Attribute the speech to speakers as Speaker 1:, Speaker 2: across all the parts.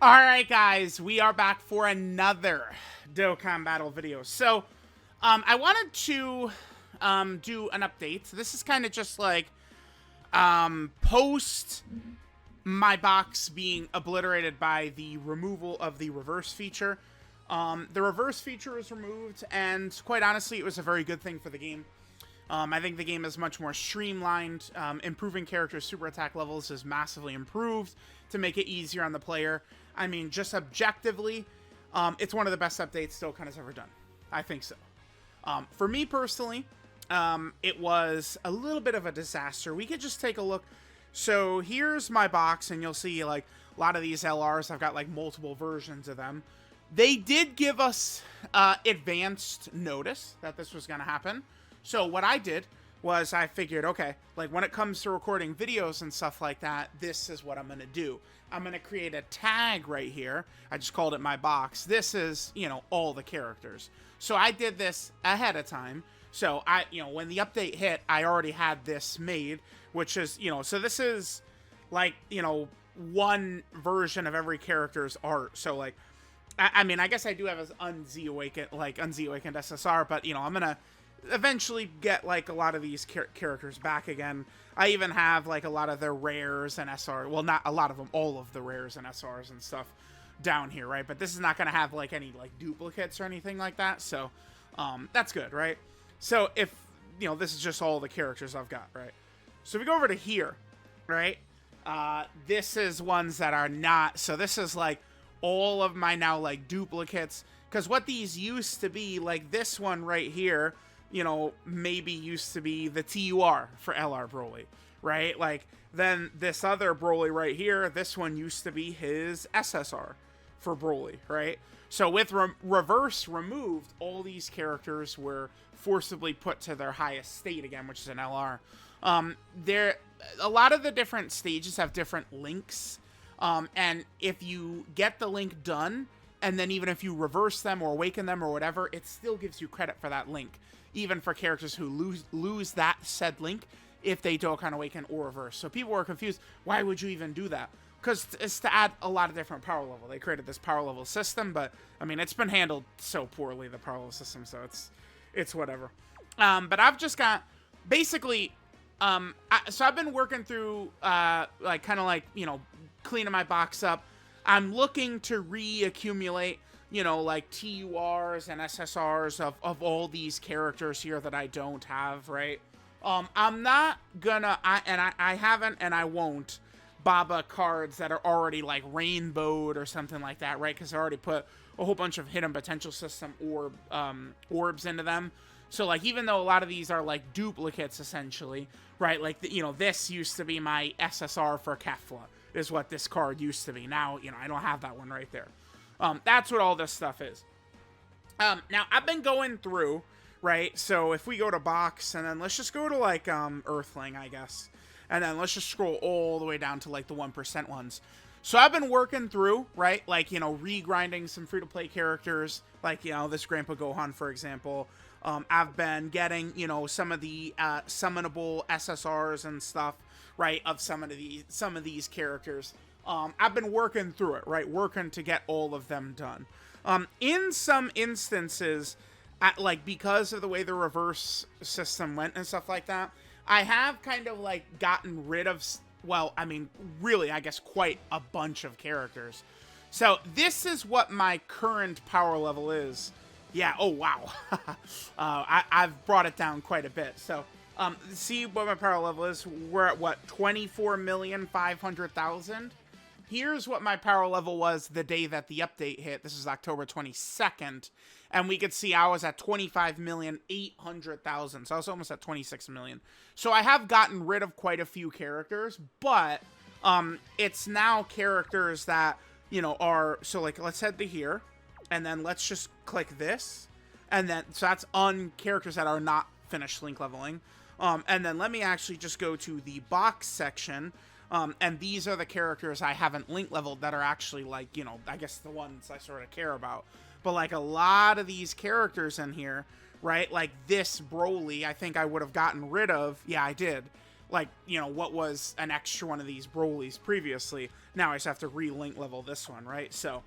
Speaker 1: Alright guys, we are back for another Dokkan Battle video. So, I wanted to do an update. So this is kind of just like post my box being obliterated by the removal of the reverse feature. The reverse feature was removed, and quite honestly, it was a very good thing for the game. I think the game is much more streamlined. Improving characters' super attack levels is massively improved to make it easier on the player. I mean, just objectively, it's one of the best updates Dokkan has ever done. I think so. For me personally, it was a little bit of a disaster. We could just take a look. So here's my box, and you'll see like a lot of these LRs. I've got like multiple versions of them. They did give us advanced notice that this was going to happen. So what I did was I figured, okay, like when it comes to recording videos and stuff like that, this is what I'm going to do. I'm going to create a tag right here. I just called it my box. This is, you know, all the characters. So I did this ahead of time. So when the update hit, I already had this made, which is, so this is like, one version of every character's art. So like, I mean, I guess I do have an Unz Awakened SSR, but I'm going to eventually get like a lot of these characters back again. I even have like a lot of their rares and SR, well, not a lot of them, all of the rares and SRs and stuff down here, right? But this is not going to have like any like duplicates or anything like that, so that's good, right? So if this is just all the characters I've got, right? So if we go over to here, right, this is ones that are not, so this is like all of my now like duplicates, because what these used to be, like this one right here, maybe used to be the TUR for LR Broly, right? Like, then this other Broly right here, this one used to be his SSR for Broly, right? So with reverse removed, all these characters were forcibly put to their highest state again, which is an LR. A lot of the different stages have different links, and if you get the link done, and then even if you reverse them or awaken them or whatever, it still gives you credit for that link, even for characters who lose that said link if they Dokkan Awaken or reverse. So people were confused. Why would you even do that? Because it's to add a lot of different power level. They created this power level system, but I mean, it's been handled so poorly, the power level system, so it's whatever. But I've just got basically, so I've been working through like kind of like cleaning my box up. I'm looking to reaccumulate, like TURs and SSRs of all these characters here that I don't have, right? I'm not gonna, I haven't and I won't Baba cards that are already like rainbowed or something like that, right? Because I already put a whole bunch of hidden potential system orbs into them. So like, even though a lot of these are like duplicates essentially, right? Like, this used to be my SSR for Kefla, is what this card used to be. Now, I don't have that one right there. That's what all this stuff is. Now, I've been going through, right? So if we go to box, and then let's just go to, like, Earthling, I guess. And then let's just scroll all the way down to, like, the 1% ones. So I've been working through, right? Like, regrinding some free-to-play characters. Like, this Grandpa Gohan, for example. I've been getting, some of the summonable SSRs and stuff, right, of some of these characters. I've been working through it, right, working to get all of them done. In some instances, because of the way the reverse system went and stuff like that, I have kind of like gotten rid of, well, I mean, really, I guess quite a bunch of characters. So this is what my current power level is. Yeah, oh wow. I've brought it down quite a bit. So see what my power level is. We're at what, 24,500,000. Here's what my power level was the day that the update hit. This is October 22nd, and we could see I was at 25,800,000. So I was almost at 26 million. So I have gotten rid of quite a few characters, but it's now characters that are, so like, let's head to here, and then let's just click this, and then so that's on characters that are not finished link leveling. And then let me actually just go to the box section, and these are the characters I haven't link leveled that are actually like, I guess the ones I sort of care about. But like a lot of these characters in here, right? Like this Broly, I think I would have gotten rid of. Yeah, I did. like, you know, what was an extra one of these Broly's previously. Now I just have to re-link level this one, right? So,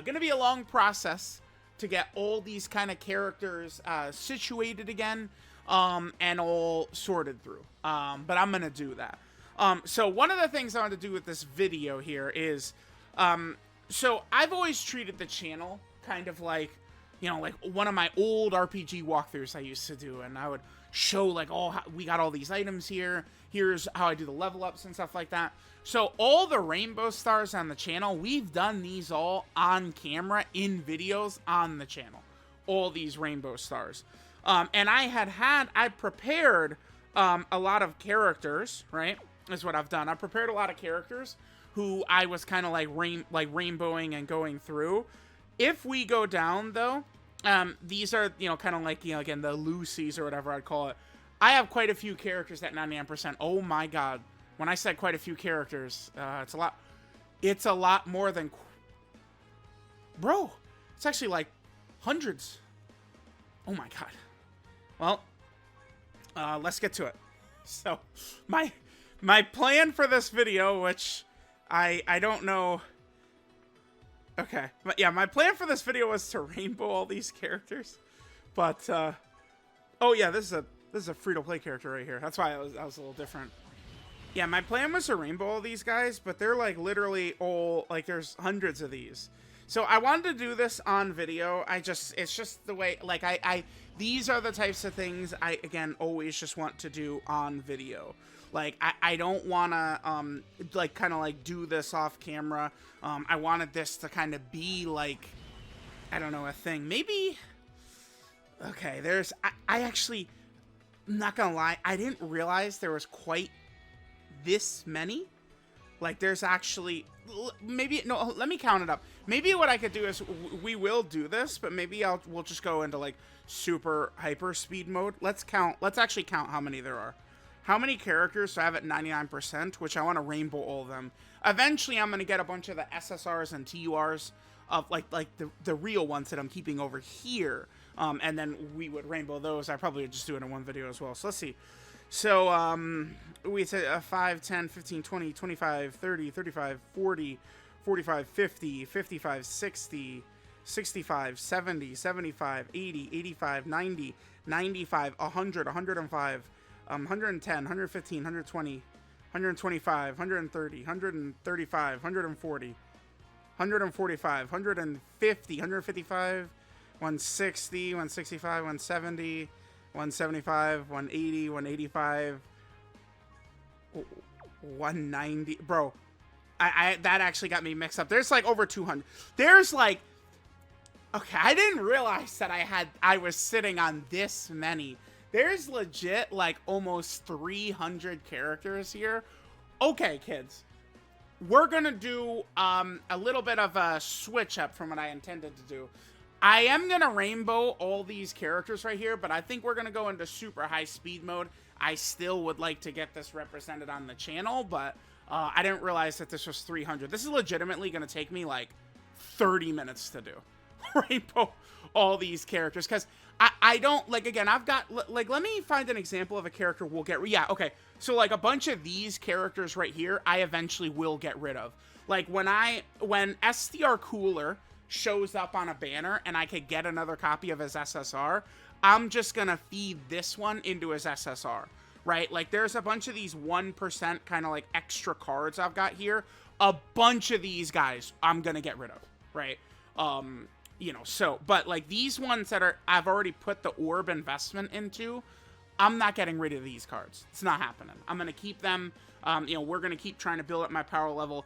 Speaker 1: gonna be a long process to get all these kind of characters situated again, and all sorted through. But I'm gonna do that. So one of the things I want to do with this video here is, so I've always treated the channel kind of like, you know, like one of my old RPG walkthroughs I used to do, and I would show like, oh, we got all these items here, here's how I do the level ups and stuff like that. So all the rainbow stars on the channel, we've done these all on camera in videos on the channel, all these rainbow stars. And I prepared a lot of characters, right, is what I've done. I prepared a lot of characters who I was kind of like rainbowing and going through. If we go down, though, these are, you know, kind of like, you know, again, the Lucy's or whatever I'd call it. I have quite a few characters at 99%. Oh, my God. When I said quite a few characters, it's a lot. It's a lot more than... Bro, it's actually like hundreds. Oh, my God. Well, let's get to it. So, my plan for this video, which I don't know... Okay, but yeah, my plan for this video was to rainbow all these characters, but oh yeah, this is a free-to-play character right here. That's why I was a little different. Yeah, my plan was to rainbow all these guys, but they're like literally all like there's hundreds of these. So I wanted to do this on video. It's just the way, like these are the types of things I again always just want to do on video. Like, I don't want to, like, kind of, like, do this off camera. I wanted this to kind of be, like, I don't know, a thing. Maybe, okay, I actually, I'm not going to lie, I didn't realize there was quite this many. Like, there's actually, maybe, no, let me count it up. Maybe what I could do is, we will do this, but maybe we'll just go into, like, super hyper speed mode. Let's actually count how many there are. How many characters do I have at 99%, which I want to rainbow all of them. Eventually, I'm going to get a bunch of the SSRs and TURs of, like the real ones that I'm keeping over here. And then we would rainbow those. I probably would just do it in one video as well. So, let's see. So, we said 5, 10, 15, 20, 25, 30, 35, 40, 45, 50, 55, 60, 65, 70, 75, 80, 85, 90, 95, 100, 105, 110, 115, 120, 125, 130, 135, 140, 145, 150, 155, 160, 165, 170, 175, 180, 185, 190. Bro, that actually got me mixed up. There's like over 200. There's like, okay, I didn't realize that I was sitting on this many. There's legit, like, almost 300 characters here. Okay, kids. We're gonna do a little bit of a switch up from what I intended to do. I am gonna rainbow all these characters right here, but I think we're gonna go into super high speed mode. I still would like to get this represented on the channel, but I didn't realize that this was 300. This is legitimately gonna take me, like, 30 minutes to do. Rainbow all these characters, because I don't, like, again, I've got, like, let me find an example of a character we'll get, yeah, okay, so, like, a bunch of these characters right here, I eventually will get rid of. Like, when SDR Cooler shows up on a banner, and I could get another copy of his SSR, I'm just gonna feed this one into his SSR, right? Like, there's a bunch of these 1% kind of, like, extra cards I've got here, a bunch of these guys I'm gonna get rid of, right? You know, so, but, like, these ones that I've already put the orb investment into, I'm not getting rid of these cards. It's not happening. I'm going to keep them. You know, we're going to keep trying to build up my power level.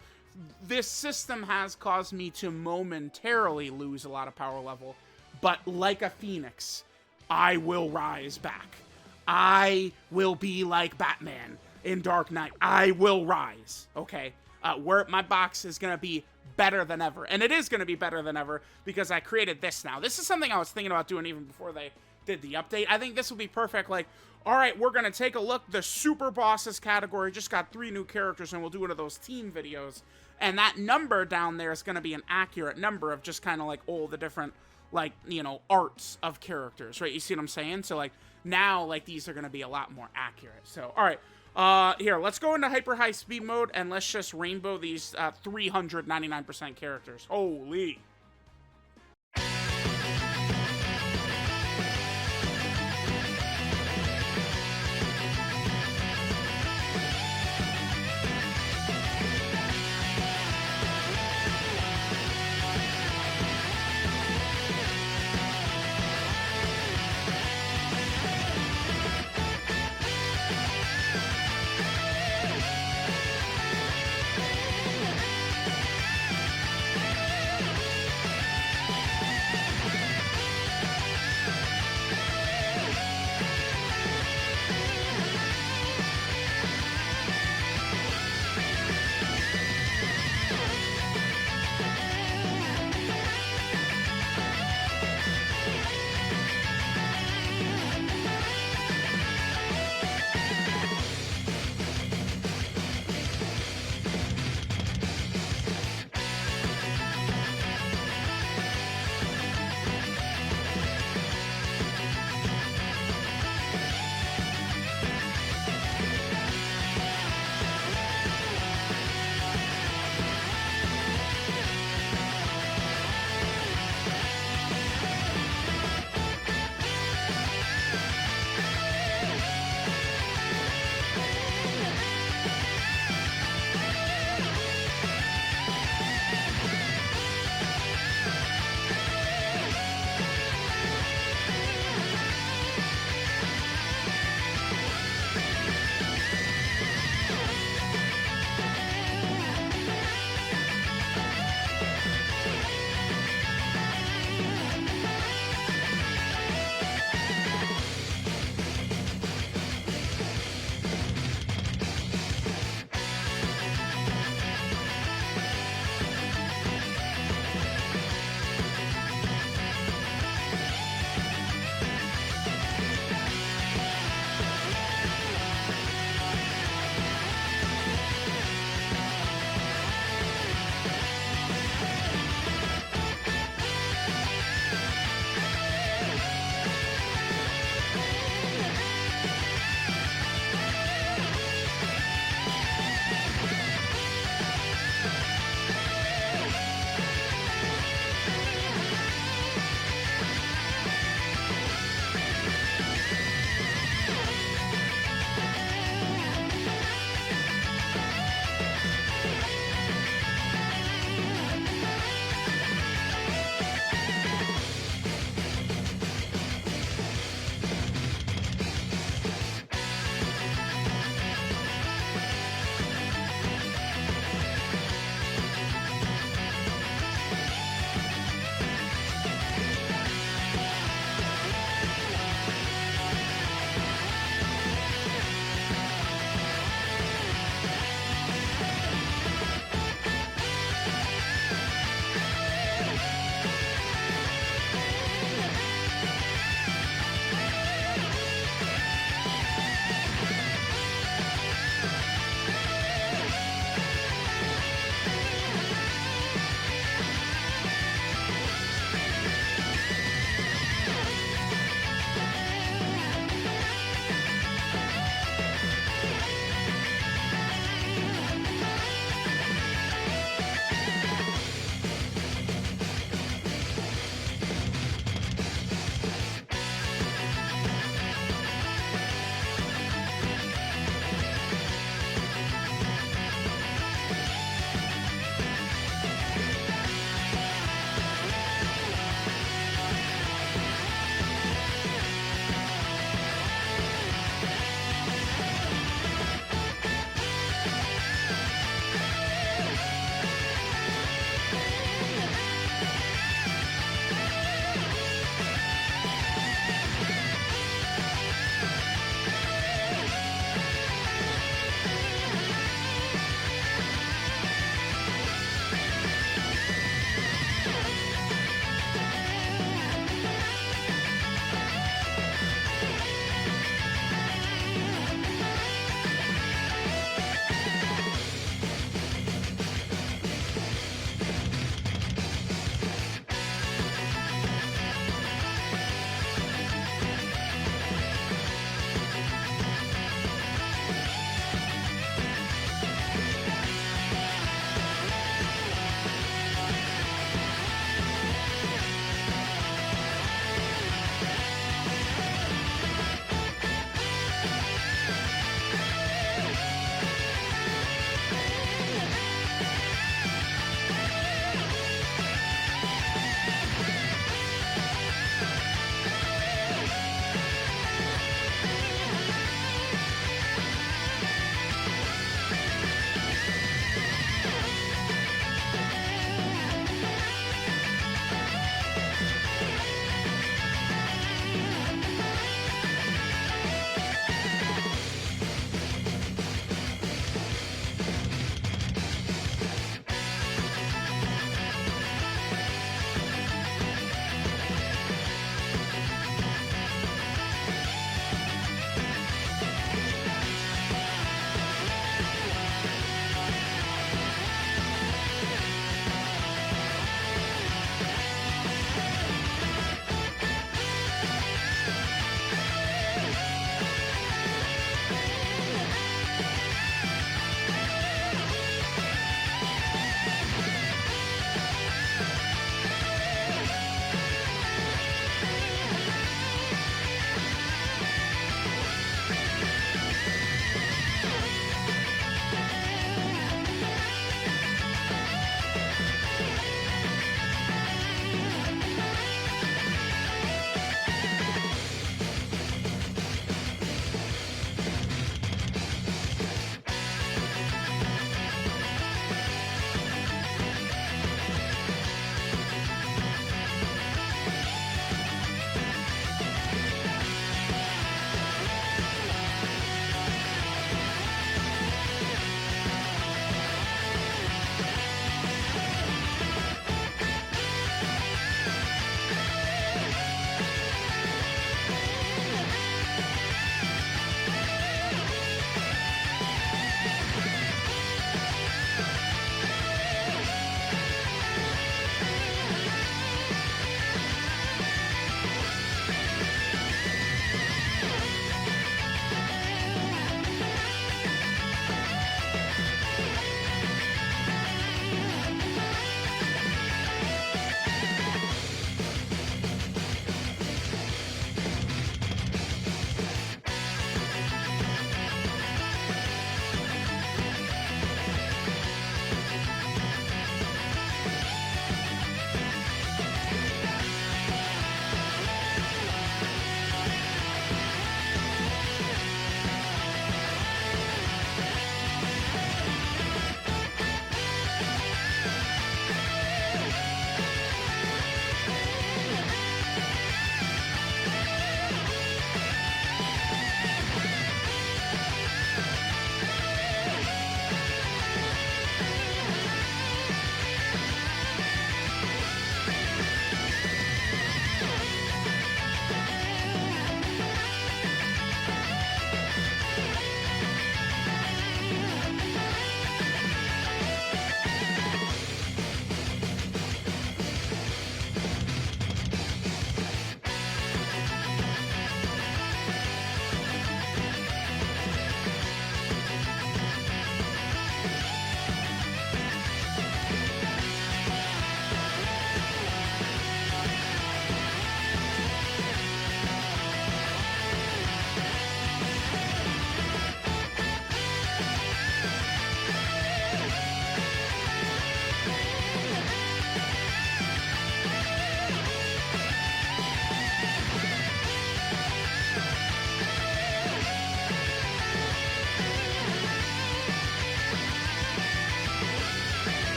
Speaker 1: This system has caused me to momentarily lose a lot of power level, but like a phoenix, I will rise back. I will be like Batman in Dark Knight. I will rise, okay? Where my box is going to be better than ever. And it is going to be better than ever because I created this now. This is something I was thinking about doing even before they did the update. I think this will be perfect. Like, all right, we're going to take a look. The Super Bosses category just got 3 new characters, and we'll do one of those team videos. And that number down there is going to be an accurate number of just kind of like all the different, like, you know, arts of characters, right? You see what I'm saying? So, like, now, like, these are going to be a lot more accurate. So, all right. Here, let's go into hyper high speed mode and let's just rainbow these 399% characters. Holy.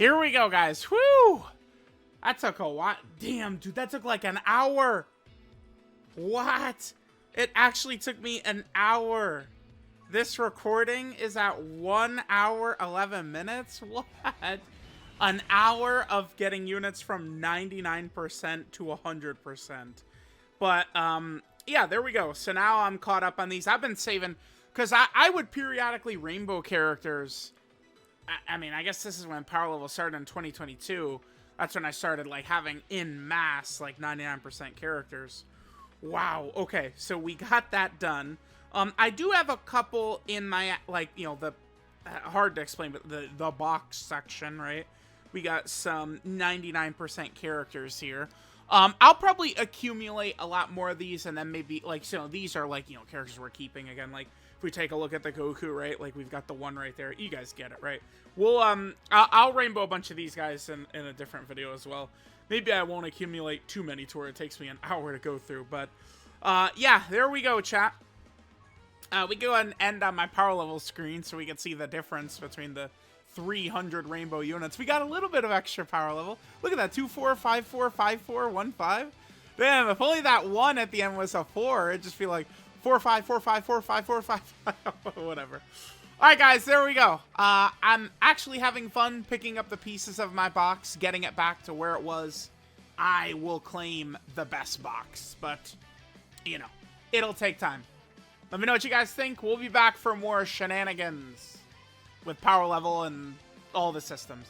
Speaker 1: Here we go, guys. Whew! That took a while. Damn, dude, that took like an hour. What? It actually took me an hour. This recording is at 1 hour, 11 minutes? What? An hour of getting units from 99% to 100%. But, yeah, there we go. So now I'm caught up on these. I've been saving, because I would periodically rainbow characters. I mean, I guess this is when power level started in 2022. That's when I started, like, having in mass, like, 99% characters. Wow, okay, so we got that done. I do have a couple in my, like, you know, the, hard to explain, but the box section, right? We got some 99% characters here. I'll probably accumulate a lot more of these, and then maybe, like, so these are, like, you know, characters we're keeping. Again, like, if we take a look at the Goku, right, like, we've got the one right there. You guys get it, right? We'll, I'll rainbow a bunch of these guys in a different video as well. Maybe I won't accumulate too many to where it takes me an hour to go through, but, yeah, there we go, chat. We go ahead and end on my power level screen so we can see the difference between the 300 rainbow units. We got a little bit of extra power level. Look at that, 2, 4, 5, 4, 5, 4, 1, 5. Damn, if only that 1 at the end was a 4, it'd just be like 4, 5, 4, 5, 4, 5, 4, 5, 5, whatever. All right, guys, there we go. I'm actually having fun picking up the pieces of my box, getting it back to where it was. I will claim the best box, but, you know, it'll take time. Let me know what you guys think. We'll be back for more shenanigans with power level and all the systems.